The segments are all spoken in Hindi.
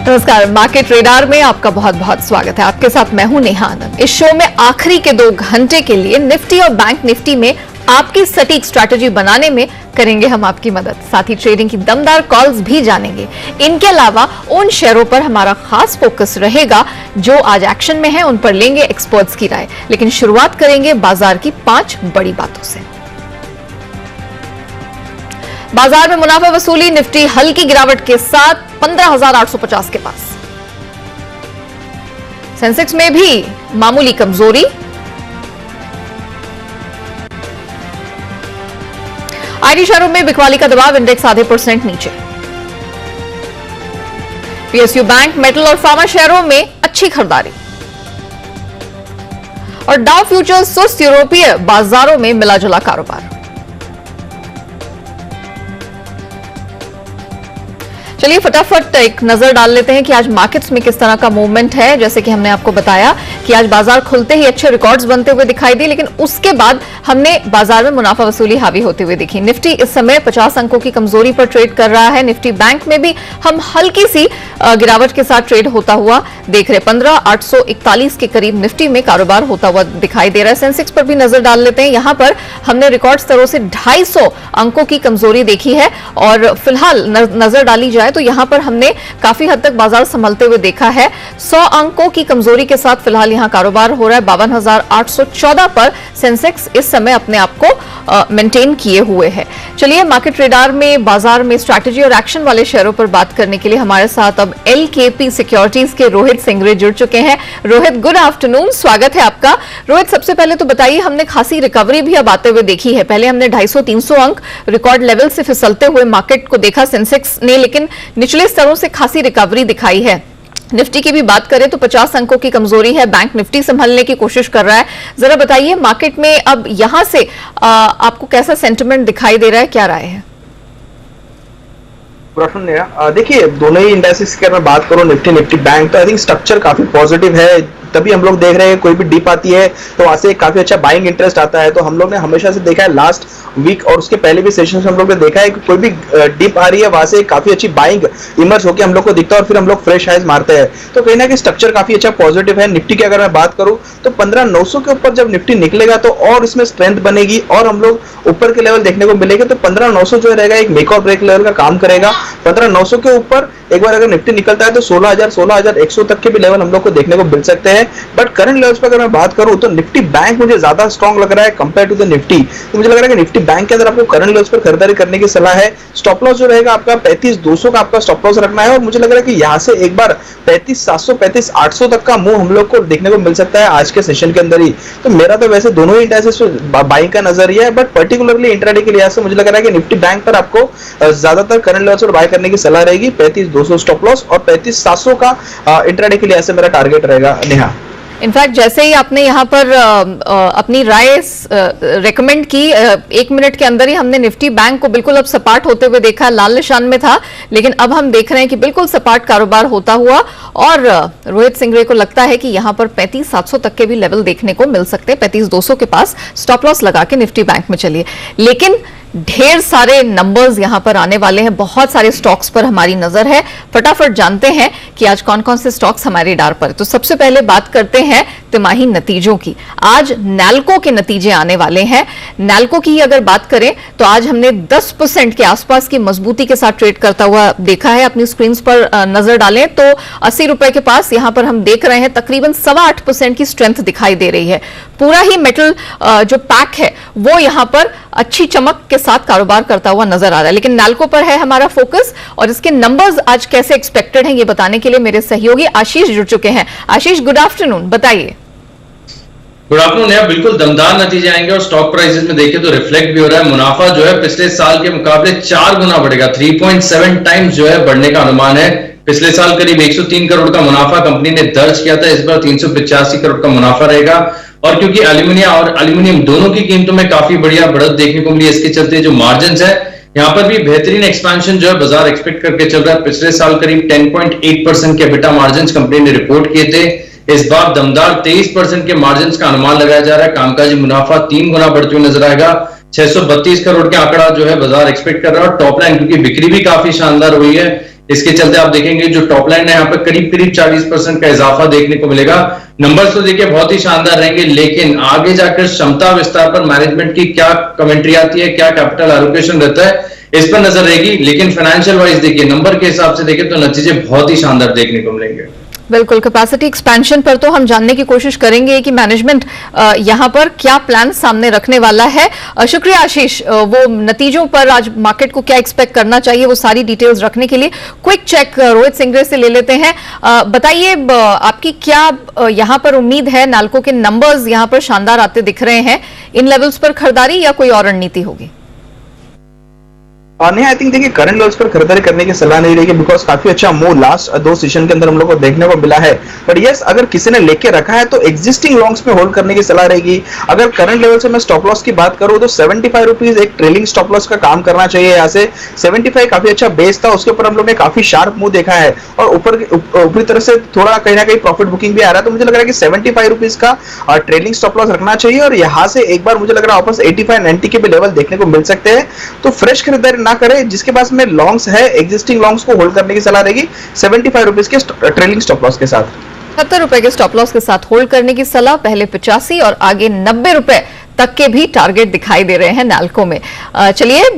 नमस्कार, मार्केट रेडार में आपका बहुत बहुत स्वागत है। आपके साथ मैं हूं नेहा आनंद। इस शो में आखिरी के 2 घंटे के लिए निफ्टी और बैंक निफ्टी में आपकी सटीक स्ट्रैटेजी बनाने में करेंगे हम आपकी मदद। साथ ही ट्रेडिंग की दमदार कॉल्स भी जानेंगे। इनके अलावा उन शेयरों पर हमारा खास फोकस रहेगा जो आज एक्शन में है, उन पर लेंगे एक्सपर्ट्स की राय। लेकिन शुरुआत करेंगे बाजार की 5 बड़ी बातों से। बाजार में मुनाफा वसूली, निफ्टी हल्की गिरावट के साथ 15,850 के पास। सेंसेक्स में भी मामूली कमजोरी। आईटी शेयरों में बिकवाली का दबाव, इंडेक्स आधे % नीचे। पीएसयू बैंक, मेटल और फार्मा शेयरों में अच्छी खरीदारी। और डाउ फ्यूचर्स सुस्त, यूरोपीय बाजारों में मिला जुला कारोबार। चलिए फटाफट एक नजर डाल लेते हैं कि आज मार्केट्स में किस तरह का मूवमेंट है। जैसे कि हमने आपको बताया कि आज बाजार खुलते ही अच्छे रिकॉर्ड्स बनते हुए दिखाई दिए, लेकिन उसके बाद हमने बाजार में मुनाफा वसूली हावी होते हुए देखी। निफ्टी इस समय 50 अंकों की कमजोरी पर ट्रेड कर रहा है। निफ्टी बैंक में भी हम हल्की सी गिरावट के साथ ट्रेड होता हुआ देख रहे। 15,841 के करीब निफ्टी में कारोबार होता हुआ दिखाई दे रहा है। सेंसेक्स पर भी नजर डाल लेते हैं। यहां पर हमने रिकॉर्ड स्तरों से 250 अंकों की कमजोरी देखी है और फिलहाल नजर डाली जाए तो यहां पर हमने काफी हद तक बाजार संभलते हुए देखा है। 100 अंकों की कमजोरी के साथ फिलहाल यहां कारोबार हो रहा है। 52,814 पर सेंसेक्स इस समय अपने आप को मेंटेन किए हुए है। चलिए मार्केट रेडार में बाजार में स्ट्रैटेजी और एक्शन वाले शेयरों पर बात करने के लिए हमारे साथ अब LKP सिक्योरिटीज के रोहित सिंगरे जुड़ चुके हैं। रोहित, गुड आफ्टरनून, स्वागत है आपका। रोहित, सबसे पहले तो बताइए, हमने खासी रिकवरी भी अब आते हुए देखी है। पहले हमने 250-300 अंक रिकॉर्ड लेवल से फिसलते हुए मार्केट को देखा सेंसेक्स ने, लेकिन निचले स्तरों से खासी रिकवरी दिखाई है। निफ्टी की भी बात करें तो 50 अंकों की कमजोरी है। बैंक निफ्टी संभलने की कोशिश कर रहा है। जरा बताइए मार्केट में अब यहां से आपको कैसा सेंटिमेंट दिखाई दे रहा है, क्या राय है? देखिए, दोनों ही इंडेक्सेस की अगर मैं बात करूं, निफ्टी बैंक, तो आई थिंक स्ट्रक्चर काफी पॉजिटिव है। तभी हम लोग देख रहे हैं कोई भी डिप आती है तो वहां से काफी अच्छा बाइंग इंटरेस्ट आता है। तो हम लोग ने हमेशा से देखा है, लास्ट वीक और उसके पहले भी सेशन में हम लोग ने देखा है कि कोई भी डिप आ रही है वहां से काफी अच्छी बाइंग इमर्ज होकर हम लोग को दिखता है और फिर हम लोग फ्रेश हाइज मारते हैं। तो कहीं ना कहीं स्ट्रक्चर काफी अच्छा पॉजिटिव है। निफ्टी की अगर मैं बात करूं तो 15,900 के ऊपर जब निफ्टी निकलेगा तो और इसमें स्ट्रेंथ बनेगी और हम लोग ऊपर के लेवल देखने को मिलेंगे। तो 15,900 जो रहेगा एक मेक और ब्रेक लेवल का काम करेगा। 15,900 के ऊपर एक बार अगर निफ्टी निकलता है तो 16,100 तक के भी लेवल हम लोग को देखने को मिल सकते हैं। बट करंट लेवल्स पर अगर मैं बात करूं तो निफ्टी बैंक मुझे ज्यादा स्ट्रांग लग रहा है कंपेयर टू द निफ्टी। तो मुझे लग रहा है कि निफ्टी बैंक के अंदर आपको करंट लेवल्स पर खरीदारी करने की सलाह है। स्टॉप लॉस जो रहेगा आपका 35,200 का आपका स्टॉप लॉस रखना है और मुझे लग रहा है कि यहां से एक बार 35,700 35,800 तक का मूव हम लोग को देखने को मिल सकता है आज के सेशन के अंदर ही। तो मेरा तो वैसे दोनों ही इंडेक्सेस पे बाइंग का नजरिया है, बट पर्टिकुलरली इंट्राडे के लिहाज से मुझे लग रहा है कि निफ्टी बैंक पर आपको ज्यादातर करंट लेवल्स पर बाय करने की सलाह रहेगी। 35,200 स्टॉप लॉस और 35,700 का इंट्राडे के लिहाज से मेरा टारगेट रहेगा। नेहा, इनफैक्ट जैसे ही आपने यहाँ पर अपनी राय रेकमेंड की, 1 मिनट के अंदर ही हमने निफ्टी बैंक को बिल्कुल अब सपाट होते हुए देखा। लाल निशान में था, लेकिन अब हम देख रहे हैं कि बिल्कुल सपाट कारोबार होता हुआ और रोहित सिंगरे को लगता है कि यहाँ पर 35,700 तक के भी लेवल देखने को मिल सकते हैं। 35,200 के पास स्टॉप लॉस लगा के निफ्टी बैंक में चलिए। लेकिन ढेर सारे नंबर्स यहां पर आने वाले हैं, बहुत सारे स्टॉक्स पर हमारी नजर है। फटाफट जानते हैं कि आज कौन कौन से स्टॉक्स हमारे डार पर। तो सबसे पहले बात करते हैं तिमाही नतीजों की। आज नैल्को के नतीजे आने वाले हैं। नैल्को की अगर बात करें तो आज हमने 10% के आसपास की मजबूती के साथ ट्रेड करता हुआ देखा है। अपनी स्क्रीन पर नजर डालें तो 80 रुपए के पास यहां पर हम देख रहे हैं तकरीबन 8.25% की स्ट्रेंथ दिखाई दे रही है। पूरा ही मेटल जो पैक है वो यहां पर अच्छी चमक के साथ कारोबार करता हुआ नजर आ रहा है। लेकिन नैल्को पर है हमारा फोकस और इसके नंबर्स आज कैसे एक्सपेक्टेड हैं ये बताने के लिए मेरे सहयोगी आशीष जुड़ चुके हैं। आशीष, गुड आफ्टरनून, बताइए। Good afternoon. बिल्कुल दमदार नतीजे आएंगे और स्टॉक प्राइसेस में देखें तो रिफ्लेक्ट भी हो रहा है। मुनाफा जो है पिछले साल के मुकाबले 4 गुना बढ़ेगा। 3.7 टाइम्स जो है बढ़ने का अनुमान है। पिछले साल करीब 103 करोड़ का मुनाफा कंपनी ने दर्ज किया था, इस बार 385 करोड़ का मुनाफा रहेगा। और क्योंकि एल्यूमिनियम दोनों की कीमतों में काफी बढ़िया बढ़त देखने को मिली, इसके चलते जो मार्जिन है यहाँ पर भी बेहतरीन एक्सपेंशन जो है बाजार एक्सपेक्ट करके चल रहा है। पिछले साल करीब 10.8% के EBITDA मार्जिन कंपनी ने रिपोर्ट किए थे। इस बार दमदार 23% के मार्जिन का अनुमान लगाया जा रहा है। कामकाजी मुनाफा 3 गुना बढ़ते हुए नजर आएगा। 632 करोड़ के आंकड़ा जो है बाजार एक्सपेक्ट कर रहा है। और टॉप लाइन क्योंकि बिक्री भी काफी शानदार हुई है, इसके चलते आप देखेंगे जो टॉप लाइन है यहाँ पे करीब करीब 40% का इजाफा देखने को मिलेगा। नंबर्स तो देखिए बहुत ही शानदार रहेंगे, लेकिन आगे जाकर क्षमता विस्तार पर मैनेजमेंट की क्या कमेंट्री आती है, क्या कैपिटल एलोकेशन रहता है, इस पर नजर रहेगी। लेकिन फाइनेंशियल वाइज देखिए, नंबर के हिसाब से देखिए तो नतीजे बहुत ही शानदार देखने को मिलेंगे। बिल्कुल, कैपेसिटी एक्सपेंशन पर तो हम जानने की कोशिश करेंगे कि मैनेजमेंट यहां पर क्या प्लान सामने रखने वाला है। शुक्रिया आशीष, वो नतीजों पर आज मार्केट को क्या एक्सपेक्ट करना चाहिए वो सारी डिटेल्स रखने के लिए क्विक चेक रोहित सिंगरे से ले लेते हैं। बताइए आपकी क्या यहां पर उम्मीद है? नाल्को के नंबर्स यहां पर शानदार आते दिख रहे हैं, इन लेवल्स पर खरीदारी या कोई और रणनीति होगी? नहीं, आई थिंक देखिए करंट लेवल्स पर खरीदारी करने की सलाह नहीं रहेगी, बिकॉज काफी अच्छा मूव लास्ट 2 सेशन के अंदर हम लोग को देखने को मिला है। बट यस, अगर किसी ने लेके रखा है तो एग्जिस्टिंग लॉन्ग्स में होल्ड करने की सलाह रहेगी। अगर करंट लेवल से मैं स्टॉप लॉस की बात करूं तो 75 रुपीज एक ट्रेलिंग स्टॉप लॉस का काम करना चाहिए। यहाँ से 75 काफी अच्छा बेस था, उसके ऊपर हम लोग ने काफी शार्प मूव देखा है और ऊपरी तरफ से थोड़ा कहीं ना कहीं प्रॉफिट बुकिंग भी आ रहा है। तो मुझे लग रहा है कि 75 रुपीज का ट्रेलिंग स्टॉप लॉस रखना चाहिए और यहाँ से एक बार मुझे लग रहा है वापस 85-90 के भी लेवल देखने को मिल सकते हैं। तो फ्रेश खरीदारी ना करें, जिसके पास में लॉन्ग्स है एग्जिस्टिंग लॉन्ग्स को होल्ड करने की सलाह रहेगी 75 रुपीज के ट्रेलिंग स्टॉप लॉस के साथ। 70 रुपए के स्टॉप लॉस के साथ होल्ड करने की सलाह, पहले 85 और आगे 90 रुपए तक के भी टारगेट दिखाई दे रहे हैं नाल्को में। चलिए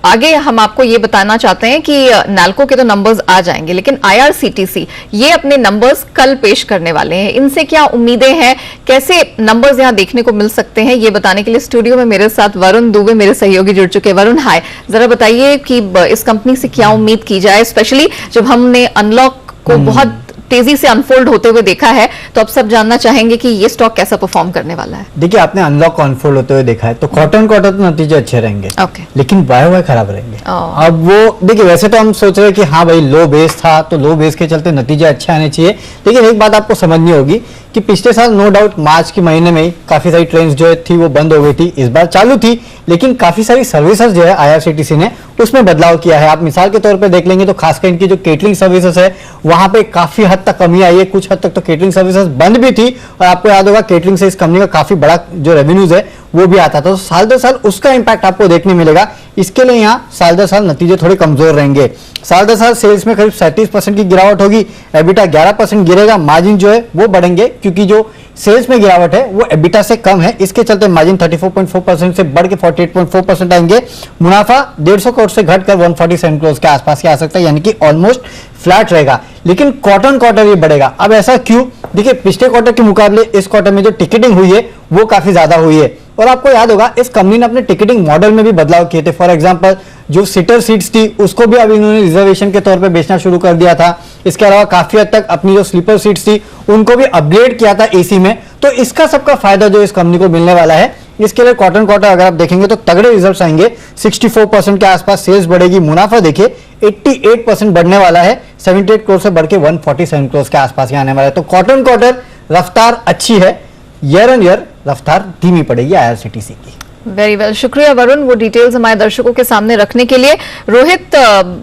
आगे हम आपको ये बताना चाहते हैं कि नाल्को के तो नंबर्स आ जाएंगे, लेकिन IRCTC ये अपने नंबर्स कल पेश करने वाले हैं। इनसे क्या उम्मीदें हैं, कैसे नंबर्स यहां देखने को मिल सकते हैं, ये बताने के लिए स्टूडियो में मेरे साथ वरुण दुबे मेरे सहयोगी जुड़ चुके हैं। वरुण हाय, जरा बताइए कि इस कंपनी से क्या उम्मीद की जाए, स्पेशली जब हमने अनलॉक को बहुत तेजी से अनफोल्ड होते हुए देखा है, तो अब सब जानना चाहेंगे कि ये स्टॉक कैसा परफॉर्म करने वाला है। देखिए, आपने अनलॉक को अनफोल्ड होते हुए देखा है तो क्वार्टर तो नतीजे अच्छे रहेंगे, लेकिन वाई खराब रहेंगे। अब वो देखिए, वैसे तो हम सोच रहे हैं कि हाँ भाई लो बेस था तो लो बेस के चलते नतीजे अच्छे आने चाहिए, लेकिन एक बात आपको समझनी होगी कि पिछले साल नो डाउट मार्च के महीने में काफी सारी ट्रेन्स जो थी वो बंद हो गई थी, इस बार चालू थी, लेकिन काफी सारी सर्विसेज जो है IRCTC ने उसमें बदलाव किया है। आप मिसाल के तौर पे देख लेंगे तो खासकर इनकी जो केटरिंग सर्विसेज है वहां पे काफी हद तक कमी आई है, कुछ हद तक तो केटरिंग सर्विसेज बंद भी थी और आपको याद होगा केटरिंग से इस कंपनी का काफी बड़ा जो रेवेन्यूज है वो भी आता था, तो साल दर साल उसका इंपैक्ट आपको देखने मिलेगा। इसके लिए यहाँ साल दर साल नतीजे थोड़े कमजोर रहेंगे। साल दर साल सेल्स में करीब 37% की गिरावट होगी, एबिटा 11% गिरेगा, मार्जिन जो है वो बढ़ेंगे क्योंकि जो सेल्स में गिरावट है वो एबिटा से कम है, इसके चलते मार्जिन 34.4% से बढ़ के 48.4% आएंगे। मुनाफा 150 करोड़ से घटकर 147 करोड़ के आसपास ही आ सकता है, यानी कि ऑलमोस्ट फ्लैट रहेगा, लेकिन क्वार्टर ये बढ़ेगा। अब ऐसा क्यों? देखिए, पिछले क्वार्टर के मुकाबले इस क्वार्टर में जो टिकटिंग हुई है वो काफी ज्यादा हुई है और आपको याद होगा इस कंपनी ने अपने टिकटिंग मॉडल में भी बदलाव किए थे। फॉर एग्जांपल जो सीटर सीट्स थी उसको भी अब इन्होंने रिजर्वेशन के तौर पे बेचना शुरू कर दिया था। इसके अलावा काफी हद तक अपनी जो स्लीपर सीट्स थी उनको भी अपग्रेड किया था AC में, तो इसका सबका फायदा जो इस कंपनी को मिलने वाला है। इसके लिए क्वार्टर अगर आप देखेंगे तो तगड़े रिजल्ट्स आएंगे, 64% के आसपास सेल्स बढ़ेगी, मुनाफा देखिए 88% बढ़ने वाला है, 78 करोड़ से बढ़ के 147 करोड़ के आसपास ही आने वाला है। तो क्वार्टर रफ्तार अच्छी है, ईयर ऑन ईयर रफ्तार धीमी पड़ेगी IRCTC की। वेरी वेल, शुक्रिया वरुण वो डिटेल्स हमारे दर्शकों के सामने रखने के लिए। रोहित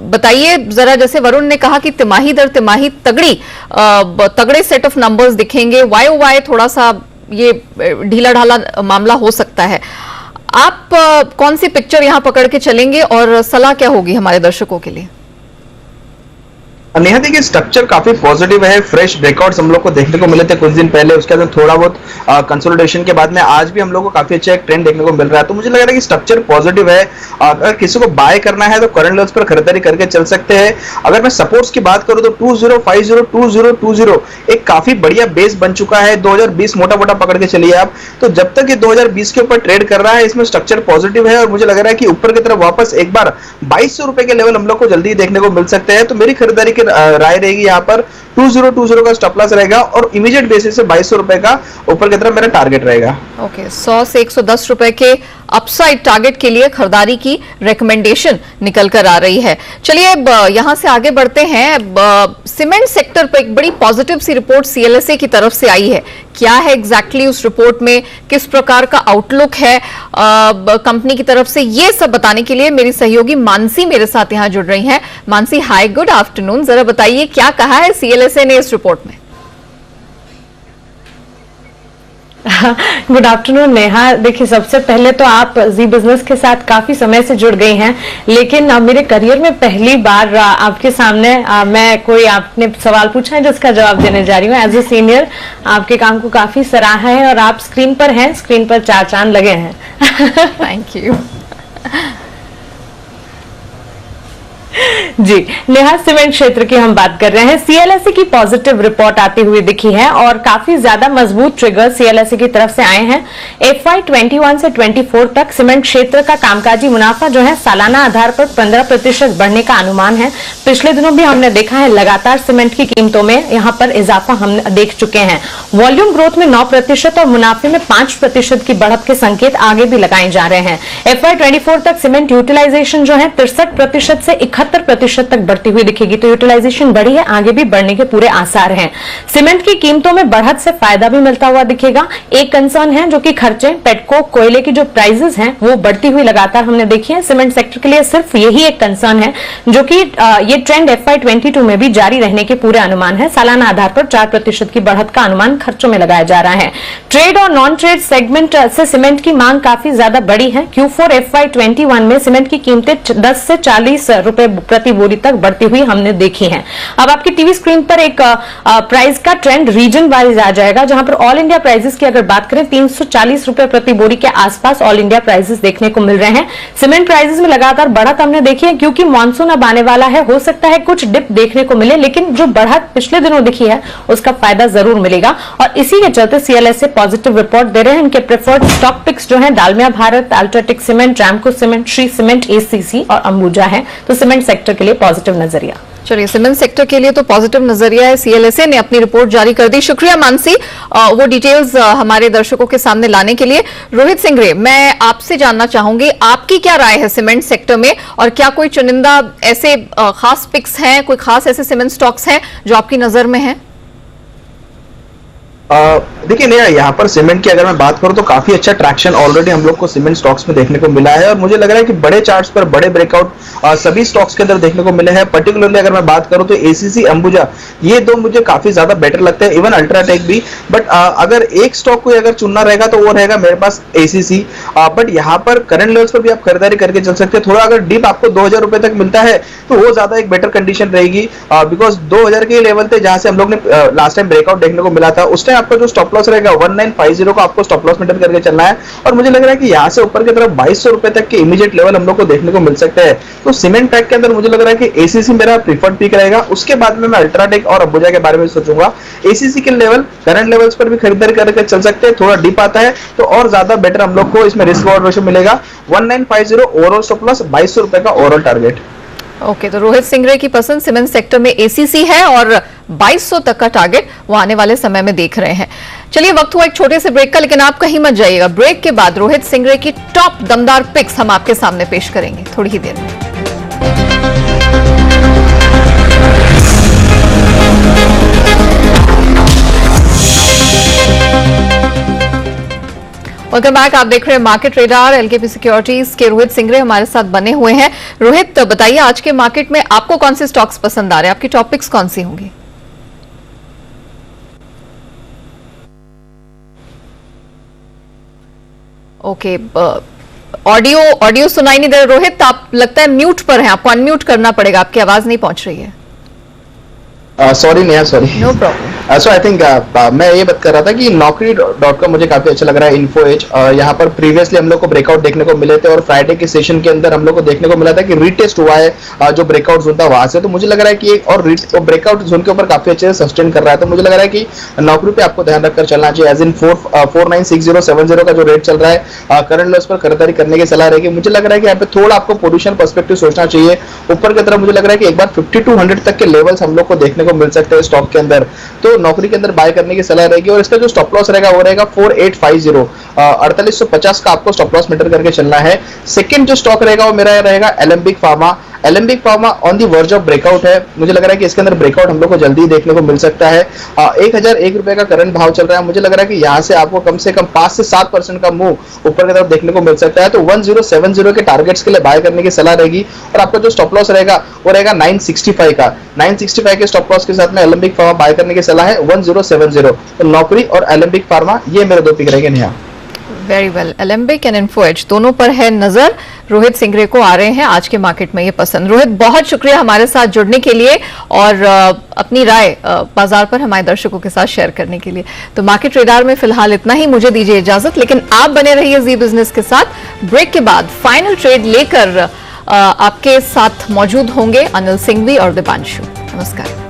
बताइए जरा, जैसे वरुण ने कहा कि तिमाही दर तिमाही तगड़े सेट ऑफ नंबर्स दिखेंगे, वाई थोड़ा सा ये ढीला ढाला मामला हो सकता है, आप कौन सी पिक्चर यहां पकड़ के चलेंगे और सलाह क्या होगी हमारे दर्शकों के लिए? नेहा देखिए, स्ट्रक्चर काफी पॉजिटिव है, फ्रेश ब्रेकआउट्स हम लोग को देखने को मिले थे कुछ दिन पहले, उसके बाद थोड़ा बहुत कंसोलिडेशन के बाद में आज भी हम लोग को काफी अच्छा एक ट्रेंड देखने को मिल रहा है। तो मुझे लग रहा है कि स्ट्रक्चर पॉजिटिव है। अगर किसी को बाय करना है तो करंट लेवल्स पर खरीदारी करके चल सकते हैं। अगर मैं सपोर्ट्स की बात करूं तो 2050 2020 एक काफी बढ़िया बेस बन चुका है। 2020 मोटा पकड़ के चलिए आप, तो जब तक ये 2020 के ऊपर ट्रेड कर रहा है इसमें स्ट्रक्चर पॉजिटिव है और मुझे लग रहा है कि ऊपर की तरफ वापस एक बार 2200 रुपए के लेवल हम लोग को जल्दी देखने को मिल सकते हैं। तो मेरी खरीदारी राय रहेगी यहाँ पर 2020 का स्टॉप लॉस रहेगा और इमीडिएट बेसिस से 2200 रुपए का ऊपर की तरफ मेरा टारगेट रहेगा। ओके, 100 से 110 रुपए के अपसाइड टारगेट के लिए खरीदारी की रिकमेंडेशन निकल कर आ रही है। चलिए यहां से आगे बढ़ते हैं। सीमेंट सेक्टर पर एक बड़ी पॉजिटिव सी रिपोर्ट CLSA की तरफ से आई है, क्या है एग्जैक्टली उस रिपोर्ट में, किस प्रकार का आउटलुक है कंपनी की तरफ से, ये सब बताने के लिए मेरी सहयोगी मानसी मेरे साथ यहां जुड़ रही हैं। मानसी हाय, गुड आफ्टरनून, जरा बताइए क्या कहा है CLSA ने इस रिपोर्ट में? Good afternoon Neha. देखिए, सबसे पहले तो आप जी बिजनेस के साथ काफी समय से जुड़ गई हैं, लेकिन मेरे करियर में पहली बार आपके सामने मैं कोई आपने सवाल पूछा है जिसका जवाब देने जा रही हूँ। एज ए सीनियर आपके काम को काफी सराहा है और आप स्क्रीन पर हैं, स्क्रीन पर 4 चांद लगे हैं। Thank you. जी नेहा, सीमेंट क्षेत्र की हम बात कर रहे हैं। सीएलएसए की पॉजिटिव रिपोर्ट आती हुई दिखी है और काफी ज्यादा मजबूत ट्रिगर सीएलएसए की तरफ से आए हैं। FY 21 से 24 तक सीमेंट क्षेत्र का कामकाजी मुनाफा जो है सालाना आधार पर 15% बढ़ने का अनुमान है। पिछले दिनों भी हमने देखा है लगातार सीमेंट की कीमतों में यहां पर इजाफा हम देख चुके हैं। वॉल्यूम ग्रोथ में 9% और मुनाफे में 5% की बढ़त के संकेत आगे भी लगाए जा रहे हैं। FY 24 तक सीमेंट यूटिलाइजेशन जो है 63% से 71% तक बढ़ती हुई दिखेगी। तो यूटिलाइजेशन बढ़ी है, आगे भी बढ़ने के पूरे आसार हैं। सीमेंट की कीमतों में बढ़त से फायदा भी मिलता हुआ दिखेगा। एक कंसर्न है जो कि खर्चे, पेटकोक, कोयले की जो प्राइसेस हैं वो बढ़ती हुई लगातार हमने देखी है। सीमेंट सेक्टर के लिए सिर्फ यही एक कंसर्न है जो कि ये ट्रेंड FY 22 में भी जारी रहने के पूरे अनुमान है। सालाना आधार पर 4% की बढ़त का अनुमान खर्चों में लगाया जा रहा है। ट्रेड और नॉन ट्रेड सेगमेंट से सीमेंट की मांग काफी ज्यादा बढ़ी है। Q4 FY 21 में सीमेंट की कीमतें 10 से 40 रुपए प्रति बोरी तक बढ़ती हुई हमने देखी है। अब आपकी टीवी स्क्रीन पर एक प्राइस का ट्रेंड रीजन वाइज आ जाएगा, जहां पर ऑल इंडिया प्राइसेस की अगर बात करें 340 रुपए प्रति बोरी के आसपास ऑल इंडिया प्राइसेस देखने को मिल रहे हैं। सीमेंट प्राइसेस में लगातार बढ़त हमने देखी है क्योंकि मानसून अब आने वाला है। हो सकता है कुछ डिप देखने को मिले, लेकिन जो बढ़त पिछले दिनों दिखी है उसका फायदा जरूर मिलेगा और इसी के चलते सीएलएसए पॉजिटिव रिपोर्ट दे रहे हैं। इनके प्रेफर्ड स्टॉक पिक्स जो है Dalmia Bharat, UltraTech cement, Ramco cement, Shri cement, ACC और अंबुजा है। तो सीमेंट सेक्टर के लिए पॉजिटिव नजरिया। चलिए, सीमेंट सेक्टर के लिए तो पॉजिटिव नजरिया है। सीएलएसए ने अपनी रिपोर्ट जारी कर दी। शुक्रिया मानसी वो डिटेल्स हमारे दर्शकों के सामने लाने के लिए। रोहित सिंगरे, मैं आपसे जानना चाहूंगी आपकी क्या राय है सीमेंट सेक्टर में, और क्या कोई चुनिंदा ऐसे खास पिक्स हैं, कोई खास ऐसे सीमेंट स्टॉक्स हैं जो आपकी नजर में हैं? देखिए नया, यहाँ पर सीमेंट की अगर मैं बात करूं तो काफी अच्छा ट्रैक्शन ऑलरेडी हम लोग को सीमेंट स्टॉक्स में देखने को मिला है और मुझे लग रहा है कि बड़े चार्ट्स पर बड़े ब्रेकआउट सभी स्टॉक्स के अंदर देखने को मिले हैं। पर्टिकुलरली अगर मैं बात करूं तो ACC, अंबुजा, ये दो मुझे काफी ज्यादा बेटर लगते हैं, इवन अल्ट्राटेक भी। बट अगर एक स्टॉक को अगर चुनना रहेगा तो वो रहेगा मेरे पास ACC। बट यहाँ पर करंट लेवल्स पर भी आप खरीदारी करके चल सकते हैं। थोड़ा अगर डीप आपको 2000 रुपए तक मिलता है तो वो ज्यादा एक बेटर कंडीशन रहेगी, बिकॉज 2000 के लेवल थे जहां से हम लोग ने लास्ट टाइम ब्रेकआउट देखने को मिला था। उस टाइम आपका जो स्टॉप लॉस रहेगा 1950 को आपको स्टॉप लॉस मेंटेन करके चलना है और मुझे लग रहा है कि यहाँ से ऊपर की तरफ 2200 रुपए तक के इमीडिएट लेवल हम लोग को देखने को मिल सकते हैं। तो सीमेंट पैक के अंदर मुझे लग रहा है कि ACC मेरा प्रीफर्ड पिक रहेगा। उसके बाद में मैं अल्ट्राटेक और अंबुजा के बारे में सोचूंगा। ACC के लेवल करंट लेवल्स पर भी खरीदारी करके चल सकते हैं। थोड़ा डीप आता है तो और ज्यादा बेटर हम लोग को इसमें रिस्क रिवॉर्ड रेशियो मिलेगा। 1950 ओवरऑल स्टॉप लॉस, 2200 रुपए का ओवरऑल टारगेट। ओके, तो रोहित सिंगरे की पसंद सीमेंट सेक्टर में ACC है और 2200 तक का टारगेट वो आने वाले समय में देख रहे हैं। चलिए, वक्त हुआ एक छोटे से ब्रेक का, लेकिन आप कहीं मत जाइएगा। ब्रेक के बाद रोहित सिंगरे की टॉप दमदार पिक्स हम आपके सामने पेश करेंगे थोड़ी ही देर में। Welcome back. आप देख रहे हैं मार्केट रेडार। LKP सिक्योरिटीज के रोहित सिंगरे हमारे साथ बने हुए हैं। रोहित, बताइए आज के मार्केट में आपको कौन से स्टॉक्स पसंद आ रहे हैं, आपकी टॉपिक्स कौन सी होंगी? ओके, ऑडियो सुनाई नहीं दे रहा। रोहित, आप लगता है म्यूट पर हैं, आपको अनम्यूट करना पड़ेगा, आपकी आवाज नहीं पहुंच रही है। Sorry Neha, sorry, no problem. So I think मैं ये बात कर रहा था कि Naukri.com मुझे काफी अच्छा लग रहा है। इन्फो एज, यहाँ पर प्रीवियसली हम लोग को ब्रेकआउट देखने को मिले थे और फ्राइडे के सेशन के अंदर हम लोग को देखने को मिला था कि रीटेस्ट हुआ है जो ब्रेकआउट जोन था वहां से। तो मुझे लग रहा है कि एक और ब्रेकआउट जोन के ऊपर काफी अच्छे से सस्टेन कर रहा है। तो मुझे लग रहा है कि Naukri पे आपको ध्यान रखकर चलना चाहिए। एज इन 496070 का जो रेट चल रहा है, करंट लॉस पर खरीदारी करने की सलाह रहेगी। मुझे लग रहा है कि यहाँ पे थोड़ा आपको पोजिशन पर्सपेक्टिव सोचना चाहिए। ऊपर की तरफ मुझे लग रहा है कि एक बार 5200 तक के लेवल्स हम लोग को देखने को मिल सकते हैं स्टॉक के अंदर। तो Naukri के अंदर बाय करने की सलाह रहेगी और इसका जो स्टॉप लॉस रहेगा वो रहेगा 4850, 4850 का आपको स्टॉप लॉस मेंटेन करके चलना है। सेकंड जो स्टॉक रहेगा वो मेरा रहेगा Alembic pharma. Alembic pharma on the verge of breakout है। मुझे लग रहा है कि इसके अंदर ब्रेकआउट हम लोग को जल्दी देखने को मिल सकता है। 1001 रुपए का करंट भाव चल रहा है। मुझे लग रहा है कि यहाँ से आपको कम से कम 5 से 7% का मूव ऊपर की तरफ देखने को मिल सकता है। तो 1070 के टारगेट्स के लिए बाय करने की सलाह रहेगी और आपका जो स्टॉप लॉस रहेगा वो रहेगा 965 का। 965 के स्टॉप लॉस के साथ में एलेम्बिक फार्मा बाय करने की सलाह वाला है 1070। तो नौकरी और एलेम्बिक फार्मा, ये मेरे 2 पिक रहेंगे Neha. Very well, Alembic and Info Edge दोनों पर है नजर। रोहित सिंगरे को आ रहे हैं आज के मार्केट में ये पसंद। रोहित, बहुत शुक्रिया हमारे साथ जुड़ने के लिए और अपनी राय बाजार पर हमारे दर्शकों के साथ शेयर करने के लिए। तो मार्केट रेडार में फिलहाल इतना ही, मुझे दीजिए इजाजत, लेकिन आप बने रहिए जी बिजनेस के साथ। ब्रेक के बाद फाइनल ट्रेड लेकर आपके साथ मौजूद होंगे अनिल सिंघवी और दीपांशु। नमस्कार।